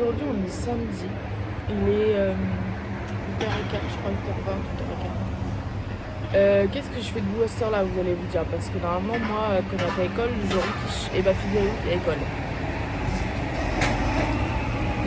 aujourd'hui, on est samedi. Il est 8h15, je crois, 8h20, 8h15. Qu'est-ce que je fais de vous à cette heure-là, vous allez vous dire? Parce que normalement, moi, quand j'étais à l'école, je rentre et bah figurez-vous, à l'école.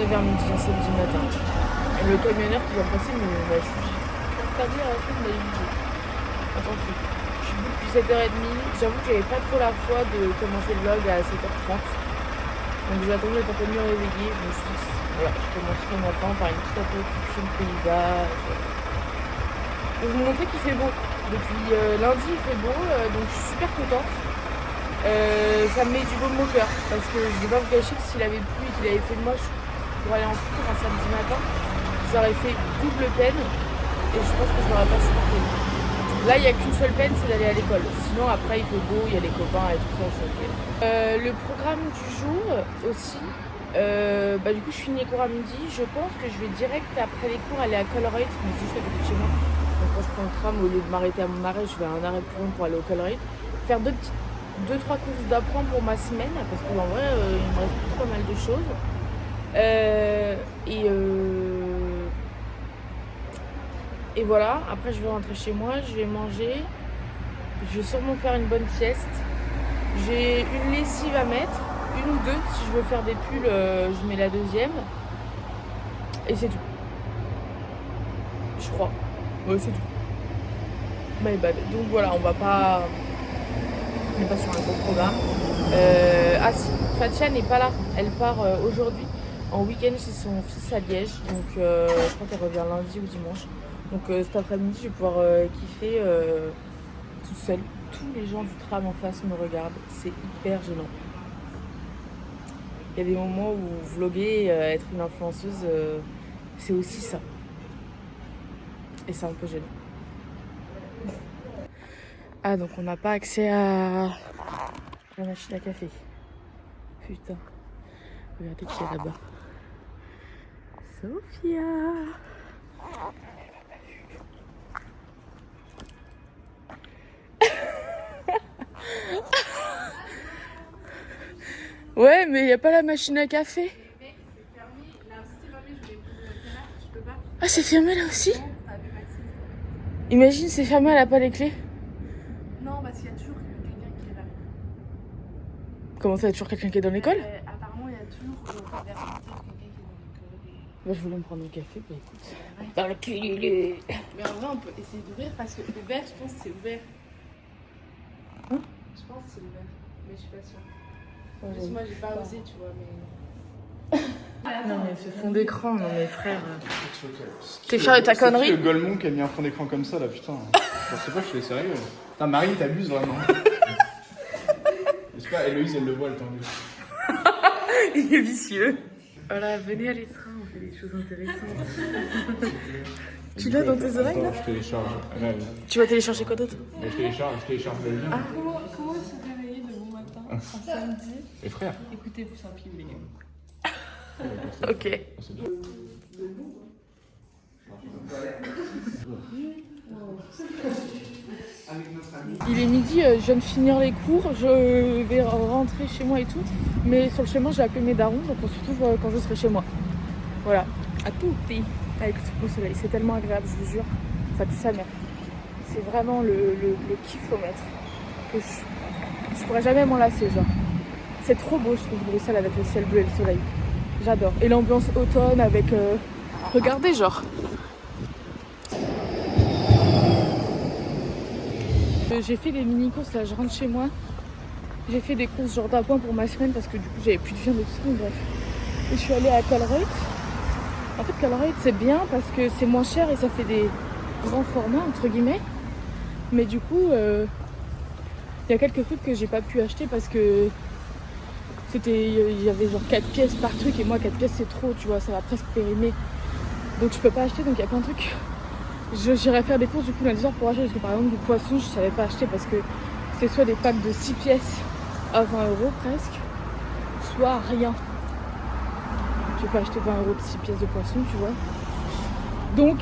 9h midi, un samedi matin. Et le camionneur qui va passer, mais bah, je suis pas dire à la fin de ma vie. On s'en fout. Je suis debout depuis 7h30. J'avoue que j'avais pas trop la foi de commencer le vlog à 7h30. Donc j'ai attendu d'être un peu mieux réveillée. Je me suis dit, voilà, je commencerai maintenant par une petite introduction de paysage. Pour vous montrer qu'il fait beau. Depuis lundi, il fait beau, donc je suis super contente. Ça me met du baume au cœur. Parce que je vais pas vous cacher que s'il avait plu et qu'il avait fait moche pour aller en cours un samedi matin, ça aurait fait double peine. Et je pense que je n'aurais pas supporté. Là, il n'y a qu'une seule peine, c'est d'aller à l'école. Sinon, après, il fait beau, il y a les copains et tout ça, on s'en fout. Le programme du jour aussi, du coup, je finis les cours à midi. Je pense que je vais direct après les cours aller à Colruyt, mais c'est juste à côté de chez moi. Donc, quand je prends le tram, au lieu de m'arrêter à mon arrêt, je vais à un arrêt plus long pour aller au Colruyt. Faire 2-3 courses d'apprendre pour ma semaine, parce qu'en vrai, il me reste pas mal de choses. Et voilà, après je vais rentrer chez moi, je vais manger, je vais sûrement faire une bonne sieste. J'ai une lessive à mettre, une ou deux, si je veux faire des pulls, je mets la deuxième. Et c'est tout. Je crois. Ouais, c'est tout. My bad. Donc voilà, on n'est pas sur un gros programme. Ah si, Fatia n'est pas là, elle part aujourd'hui en week-end chez son fils à Liège. Donc je crois qu'elle revient lundi ou dimanche. Donc cet après-midi, je vais pouvoir kiffer toute seule. Tous les gens du tram en face me regardent. C'est hyper gênant. Il y a des moments où vlogger, être une influenceuse, c'est aussi ça. Et c'est un peu gênant. Ah, donc on n'a pas accès à la machine à café. Putain. Regardez qui est là-bas. Sophia. Ouais, mais il n'y a pas la machine à café. Ah, c'est fermé là aussi? Imagine, c'est fermé, elle a pas les clés. Non, parce qu'il y a toujours quelqu'un qui est là. Comment ça, il y a toujours quelqu'un qui est dans l'école? Apparemment, il y a toujours quelqu'un qui est dans l'école. Bah, je voulais me prendre un café, bah écoute. Ouais. Dans le cul. Mais en vrai, on peut essayer d'ouvrir parce que le verre, je pense que c'est ouvert. Hein? Je pense que c'est ouvert, mais je suis pas sûre. Ouais, Juste moi, j'ai pas osé, tu vois, mais. Non, mais ce fond d'écran, non, mais frère. T'es fier de ta connerie? C'est le Golemont qui a mis un fond d'écran comme ça là, putain. Je sais pas, je suis sérieux. Putain, Marie, t'abuses vraiment. J'espère, Héloïse, elle le voit, elle t'engueule. Il est vicieux. Voilà, venez à l'Estra, on fait des choses intéressantes. Tu l'as dans tes oreilles là? Je télécharge. Ouais, Tu vas télécharger quoi d'autre? je télécharge le lien. Ah, comment se réveiller de bon matin, un samedi? Et frère. Écoutez, vous simple, les gars. Ok. C'est bien. Il est midi, je viens de finir les cours, je vais rentrer chez moi et tout. Mais sur le chemin, j'ai appelé mes darons, donc on se retrouve quand je serai chez moi. Voilà, à tout pays, avec ce beau soleil. C'est tellement agréable, je vous jure. Enfin, sa mère. C'est vraiment le kiffomètre. Que je pourrais jamais m'en lasser, genre. C'est trop beau, je trouve, Bruxelles avec le ciel bleu et le soleil. J'adore. Et l'ambiance automne avec... Regardez, genre. J'ai fait des mini-courses, là, je rentre chez moi. J'ai fait des courses genre d'appoint pour ma semaine parce que du coup, j'avais plus de viande et tout ça, mais bref. Et je suis allée à Colruyt. En fait, Colruyt, c'est bien parce que c'est moins cher et ça fait des grands formats, entre guillemets. Mais du coup, il y a quelques trucs que j'ai pas pu acheter parce que il y avait genre 4 pièces par truc et moi 4 pièces c'est trop, tu vois, ça va presque périmer. Donc je peux pas acheter, donc il y a plein de trucs. J'irai faire des courses du coup lundi soir pour acheter parce que par exemple du poisson je savais pas acheter parce que c'est soit des packs de 6 pièces à 20 € presque, soit rien. Je vais pas acheter 20 € de 6 pièces de poisson, tu vois. Donc,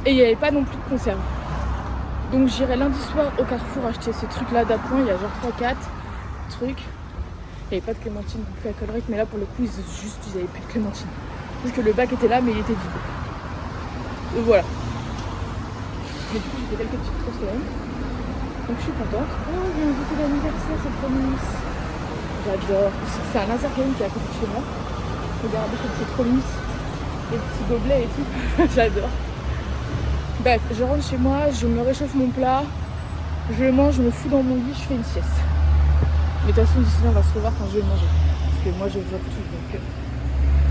et il n'y avait pas non plus de conserve. Donc j'irai lundi soir au Carrefour acheter ces trucs là d'appoint, il y a genre 3-4 trucs. Il n'y avait pas de clémentine non plus à Colruyt, mais là pour le coup ils avaient plus de clémentine. Parce que le bac était là mais il était vide. Voilà. Mais du coup j'ai fait quelques petites courses quand même. Donc je suis contente. Oh, il y a un goûter d'anniversaire, c'est trop mousse. J'adore. C'est un laser game qui est à côté de chez moi. Regardez, c'est trop mousse. Les petits gobelets et tout. J'adore. Bref, je rentre chez moi, je me réchauffe mon plat, je le mange, je me fous dans mon lit, je fais une sieste. Mais de toute façon, d'ici là, on va se revoir quand je vais le manger. Parce que moi, je vlog tout, donc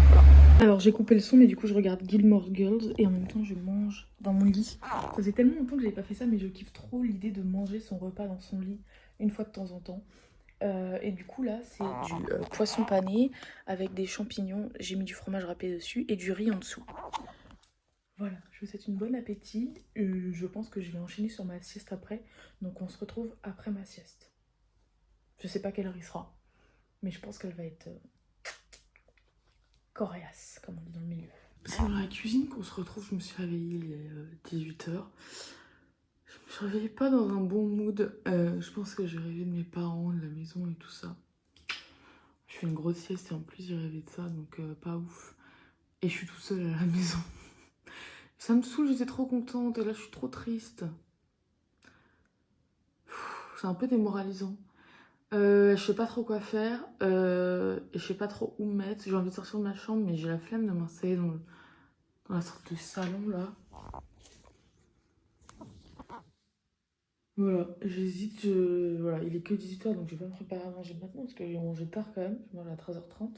voilà. Alors, j'ai coupé le son, mais du coup, je regarde Gilmore Girls et en même temps, je mange dans mon lit. Ça faisait tellement longtemps que j'avais pas fait ça, mais je kiffe trop l'idée de manger son repas dans son lit une fois de temps en temps. Et du coup, là, c'est du poisson pané avec des champignons. J'ai mis du fromage râpé dessus et du riz en dessous. Voilà, je vous souhaite une bonne appétit. Je pense que je vais enchaîner sur ma sieste après. Donc on se retrouve après ma sieste. Je sais pas quelle heure il sera. Mais je pense qu'elle va être coriace, comme on dit dans le milieu. C'est dans la cuisine qu'on se retrouve. Je me suis réveillée il est 18h. Je me suis réveillée pas dans un bon mood. Je pense que j'ai rêvé de mes parents, de la maison et tout ça. Je fais une grosse sieste et en plus j'ai rêvé de ça, donc pas ouf. Et je suis toute seule à la maison. Ça me saoule, j'étais trop contente et là je suis trop triste. C'est un peu démoralisant. Je sais pas trop quoi faire. Et je sais pas trop où me mettre. J'ai envie de sortir de ma chambre, mais j'ai la flemme de m'installer dans la sorte de salon là. Voilà, j'hésite. Voilà, il est que 18h donc je vais pas me préparer à manger maintenant parce que j'ai mangé tard quand même. Je mange à 13h30.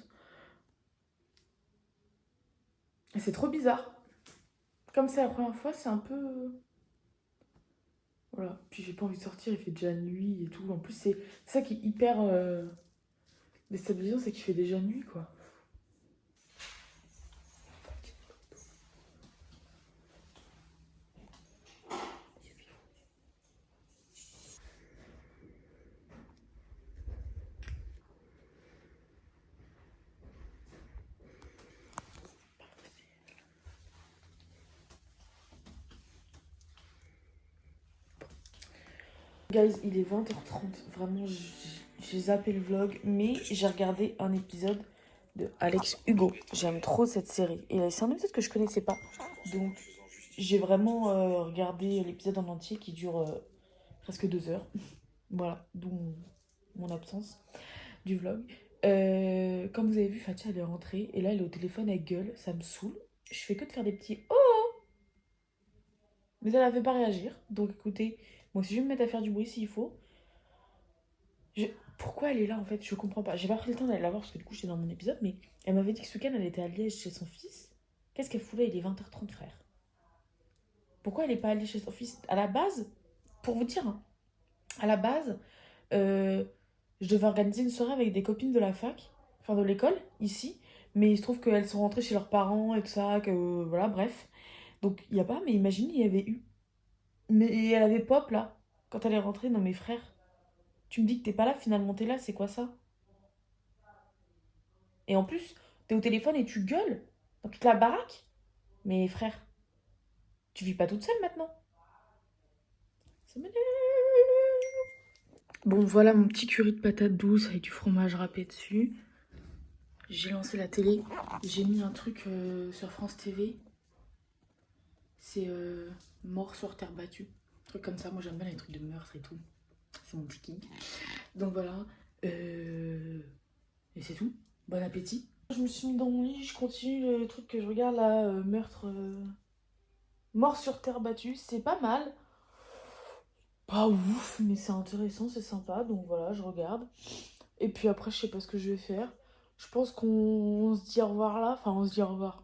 Et c'est trop bizarre. Comme c'est la première fois, c'est un peu. Voilà, puis j'ai pas envie de sortir, il fait déjà nuit et tout. En plus, c'est ça qui est hyper déstabilisant, c'est qu'il fait déjà nuit quoi. Guys, il est 20h30, vraiment j'ai zappé le vlog, mais j'ai regardé un épisode de Alex Hugo. J'aime trop cette série. Et c'est un épisode que je connaissais pas, donc j'ai vraiment regardé l'épisode en entier qui dure presque 2 heures. Voilà, d'où mon absence du vlog. Comme vous avez vu, Fatia elle est rentrée et là elle est au téléphone, elle gueule, ça me saoule. Je fais que de faire des petits oh, mais elle ne fait pas réagir, donc écoutez, moi aussi je vais me mettre à faire du bruit s'il faut. Pourquoi elle est là en fait? Je comprends pas. J'ai pas pris le temps d'aller la voir parce que du coup j'étais dans mon épisode, mais elle m'avait dit que ce week-end elle était à Liège chez son fils. Qu'est-ce qu'elle fout là? Il est 20h30, frère. Pourquoi elle est pas allée chez son fils? À la base, pour vous dire, hein, à la base, je devais organiser une soirée avec des copines de la fac, enfin de l'école, ici, mais il se trouve qu'elles sont rentrées chez leurs parents et tout ça, que voilà, bref. Donc il y a pas, mais imagine, il y avait eu. Mais elle avait pop là, quand elle est rentrée. Non mais frère, tu me dis que t'es pas là, finalement t'es là, c'est quoi ça? Et en plus, t'es au téléphone et tu gueules dans toute la baraque. Mais frère, tu vis pas toute seule maintenant. Ça m'énerve. Bon, voilà mon petit curry de patates douces avec du fromage râpé dessus. J'ai lancé la télé. J'ai mis un truc sur France TV. C'est Mort sur terre battue. Un truc comme ça. Moi, j'aime bien les trucs de meurtre et tout. C'est mon petit kick. Donc voilà. Et c'est tout. Bon appétit. Je me suis mis dans mon lit. Je continue le truc que je regarde là. Meurtre. Mort sur terre battue. C'est pas mal. Pas ouf, mais c'est intéressant, c'est sympa. Donc voilà, je regarde. Et puis après, je sais pas ce que je vais faire. Je pense qu'on se dit au revoir là. Enfin, on se dit au revoir.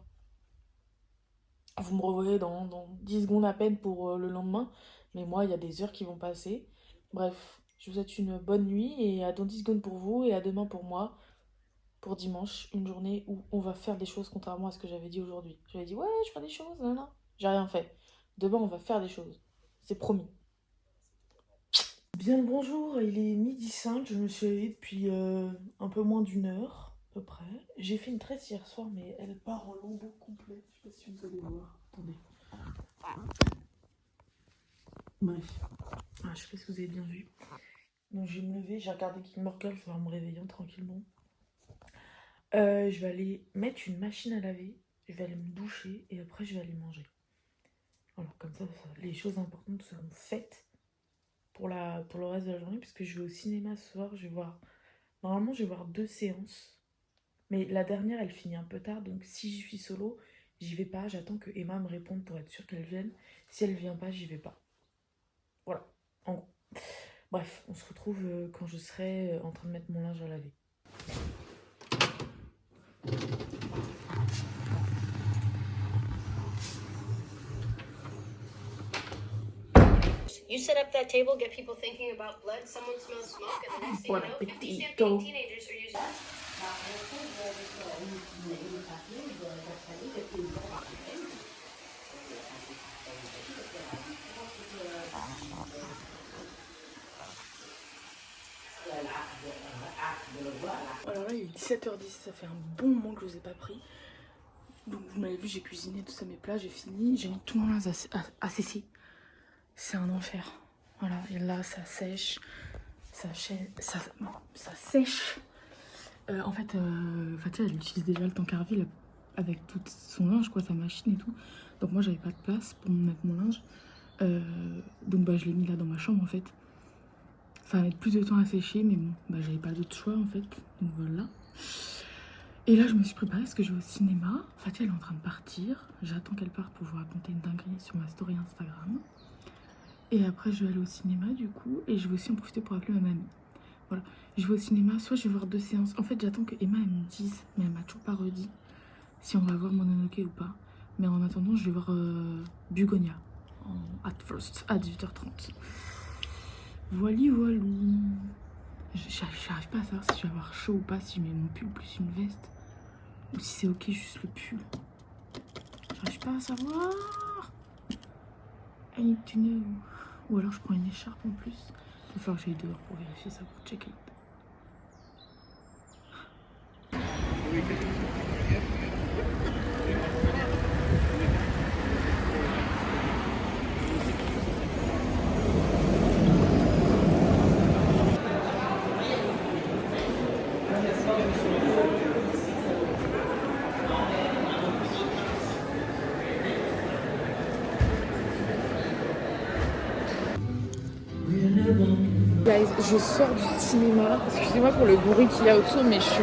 Vous me revoyez dans 10 secondes à peine pour le lendemain. Mais moi, il y a des heures qui vont passer. Bref, je vous souhaite une bonne nuit. Et à dans 10 secondes pour vous. Et à demain pour moi. Pour dimanche, une journée où on va faire des choses contrairement à ce que j'avais dit aujourd'hui. J'avais dit, ouais, je ferai des choses. Non, non. J'ai rien fait. Demain, on va faire des choses. C'est promis. Bien le bonjour, il est 12h05, je me suis réveillée depuis un peu moins d'une heure, à peu près. J'ai fait une tresse hier soir, mais elle part en lambeaux complets. Je sais pas si vous allez voir. Attendez. Bref. Ah, je sais pas si vous avez bien vu. Donc je vais me lever, j'ai regardé Gilmore Girls, ça va me réveillant tranquillement. Je vais aller mettre une machine à laver, je vais aller me doucher et après je vais aller manger. Voilà, comme ça, les choses importantes seront faites pour le reste de la journée, puisque je vais au cinéma ce soir, normalement je vais voir 2 séances. Mais la dernière, elle finit un peu tard, donc si je suis solo, j'y vais pas. J'attends que Emma me réponde pour être sûre qu'elle vienne. Si elle vient pas, j'y vais pas. Voilà, en gros. Bref, on se retrouve quand je serai en train de mettre mon linge à laver. You set up that table, get people thinking about blood, someone smells smoke, and the next thing you know, 50 camping teenagers are using... Alors là, il est 17h10, ça fait un bon moment que je vous ai pas pris. Donc vous m'avez vu, j'ai cuisiné tout ça, mes plats, j'ai fini. J'ai mis tout mon linge à sécher. C'est un enfer. Voilà, et là, ça sèche. Ça sèche. En fait, Fatia, elle utilise déjà le Tancarville avec tout son linge, quoi, sa machine et tout. Donc moi, j'avais pas de place pour mettre mon linge. Donc bah, je l'ai mis là dans ma chambre, en fait. Ça va mettre plus de temps à sécher, mais bon, bah, j'avais pas d'autre choix, en fait. Donc voilà. Et là, je me suis préparée parce que je vais au cinéma. Fatia, elle est en train de partir. J'attends qu'elle parte pour vous raconter une dinguerie sur ma story Instagram. Et après, je vais aller au cinéma, du coup. Et je vais aussi en profiter pour appeler ma mamie. Voilà. Je vais au cinéma, soit je vais voir 2 séances. En fait, j'attends que Emma elle me dise, mais elle m'a toujours pas redit si on va voir Mononoke ou pas. Mais en attendant, je vais voir Bugonia at first, à 18h30. Voilà, voilà. J'arrive pas à savoir si je vais avoir chaud ou pas, si je mets mon pull plus une veste. Ou si c'est ok juste le pull. J'arrive pas à savoir. I need to know. Ou alors je prends une écharpe en plus. Il va falloir que j'aille dehors pour vérifier ça, pour checker. Guys, je sors du cinéma. Excusez-moi pour le bruit qu'il y a autour, mais je suis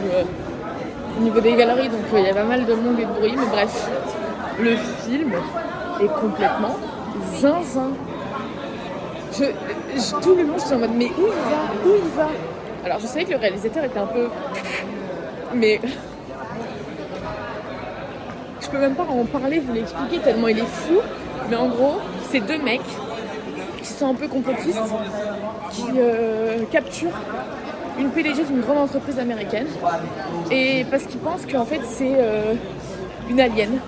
au niveau des galeries, donc il y a pas mal de monde et de bruit. Mais bref, le film est complètement zinzin. Tout le long, je suis en mode, mais où il va? Alors, je savais que le réalisateur était un peu... Mais... Je peux même pas en parler, vous l'expliquer, tellement il est fou. Mais en gros, c'est 2 mecs qui sont un peu complotistes, qui capturent une PDG d'une grande entreprise américaine, et parce qu'ils pensent qu'en fait c'est une alien.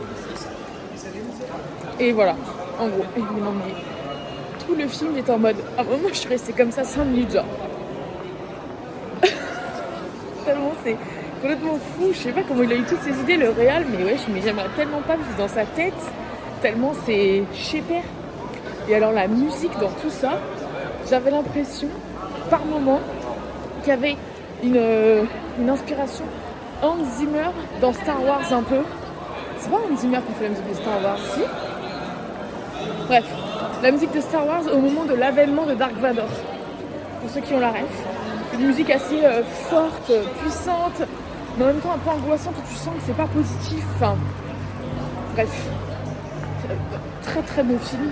Et voilà, en gros. Et non, mais tout le film j'étais en mode, à un moment je suis restée comme ça 5 minutes genre. Tellement c'est complètement fou, je sais pas comment il a eu toutes ces idées le réal, mais ouais, mais j'aimerais tellement pas vivre dans sa tête, tellement c'est chez-père. Et alors la musique dans tout ça, j'avais l'impression par moment qu'il y avait une inspiration Hans Zimmer dans Star Wars un peu. C'est pas Hans Zimmer qui fait la musique de Star Wars, si. Bref, la musique de Star Wars au moment de l'avènement de Dark Vador. Pour ceux qui ont la ref. Une musique assez forte, puissante, mais en même temps un peu angoissante où tu sens que c'est pas positif. Enfin, bref. Très très bon film.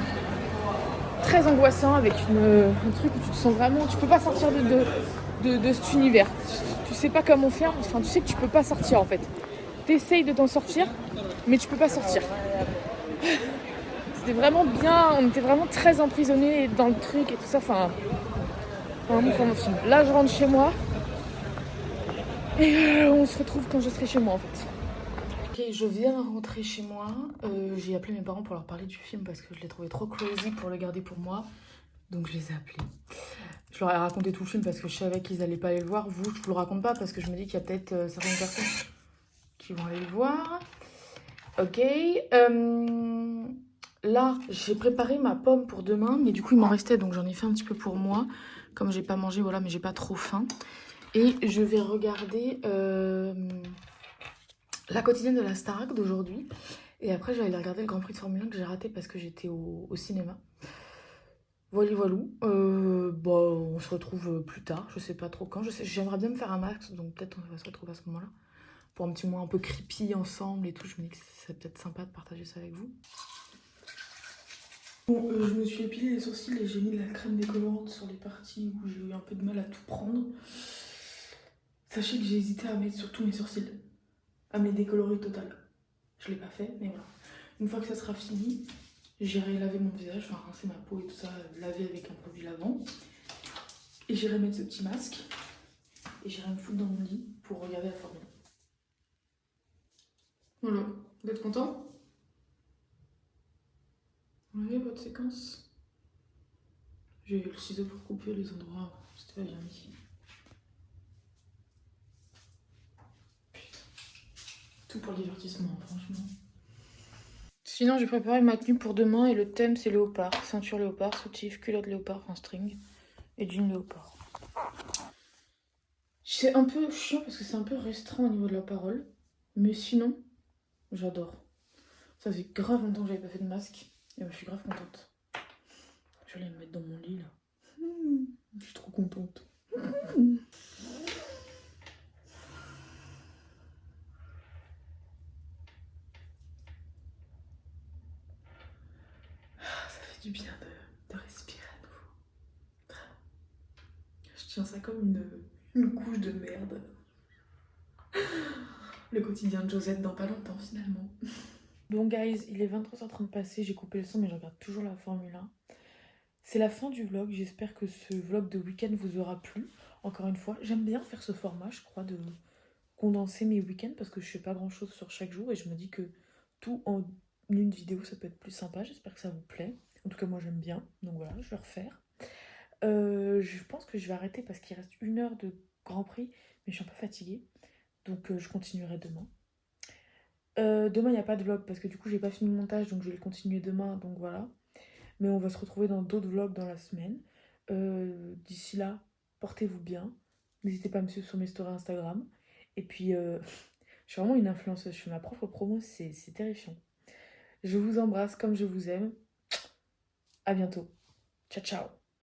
Très angoissant avec un truc où tu te sens vraiment... Tu peux pas sortir de cet univers. Tu sais pas comment faire. Enfin, tu sais que tu peux pas sortir en fait. T'essayes de t'en sortir, mais tu peux pas sortir. C'était vraiment bien. On était vraiment très emprisonnés dans le truc et tout ça. Enfin, vraiment pour mon film. Là, je rentre chez moi. Et on se retrouve quand je serai chez moi en fait. Ok, je viens rentrer chez moi. J'ai appelé mes parents pour leur parler du film parce que je l'ai trouvé trop crazy pour le garder pour moi. Donc je les ai appelés. Je leur ai raconté tout le film parce que je savais qu'ils allaient pas aller le voir. Vous, je vous le raconte pas parce que je me dis qu'il y a peut-être certaines personnes qui vont aller le voir. Ok. Là, j'ai préparé ma pomme pour demain, mais du coup, il m'en restait, donc j'en ai fait un petit peu pour moi. Comme j'ai pas mangé, voilà, mais j'ai pas trop faim. Et je vais regarder la quotidienne de la Starac d'aujourd'hui. Et après, je vais aller regarder le Grand Prix de Formule 1 que j'ai raté parce que j'étais au cinéma. Voilà, voilà. Bah, on se retrouve plus tard, je sais pas trop quand. J'aimerais bien me faire un max, donc peut-être on va se retrouver à ce moment-là. Pour un petit moment un peu creepy ensemble et tout. Je me dis que c'est peut-être sympa de partager ça avec vous. Bon, je me suis épilé les sourcils et j'ai mis de la crème décolorante sur les parties où j'ai eu un peu de mal à tout prendre. Sachez que j'ai hésité à mettre sur tous mes sourcils, à me les décolorer total. Je l'ai pas fait, mais voilà. Une fois que ça sera fini, j'irai laver mon visage, enfin rincer ma peau et tout ça, laver avec un produit lavant. Et j'irai mettre ce petit masque. Et j'irai me foutre dans mon lit pour regarder la Formule 1. Voilà, vous êtes content? Vous voyez votre séquence? J'ai eu le ciseau pour couper les endroits où c'était pas bien mis. Tout pour le divertissement, franchement. Sinon, j'ai préparé ma tenue pour demain et le thème c'est léopard. Ceinture léopard, soutif, culotte léopard, enfin string et jean léopard. C'est un peu chiant parce que c'est un peu restreint au niveau de la parole. Mais sinon, j'adore. Ça fait grave longtemps que j'avais pas fait de masque. Et je suis grave contente. Je vais aller me mettre dans mon lit là. Je suis trop contente. Ça fait du bien de respirer à nouveau. Je tiens ça comme une couche de merde. Le quotidien de Josette dans pas longtemps finalement. Bon guys, il est 23h30 passé, j'ai coupé le son mais je regarde toujours la Formule 1. C'est la fin du vlog, j'espère que ce vlog de week-end vous aura plu. Encore une fois, j'aime bien faire ce format, je crois, de condenser mes week-ends parce que je fais pas grand-chose sur chaque jour et je me dis que tout en une vidéo ça peut être plus sympa, j'espère que ça vous plaît. En tout cas moi j'aime bien, donc voilà, je vais refaire. Je pense que je vais arrêter parce qu'il reste 1 heure de Grand Prix, mais je suis un peu fatiguée, donc je continuerai demain. Demain il n'y a pas de vlog parce que du coup j'ai pas fini le montage, donc je vais le continuer demain, donc voilà. Mais on va se retrouver dans d'autres vlogs dans la semaine. D'ici là, portez-vous bien. N'hésitez pas à me suivre sur mes stories Instagram. Et puis, je suis vraiment une influenceuse. Je fais ma propre promo, c'est terrifiant. Je vous embrasse comme je vous aime. À bientôt. Ciao, ciao.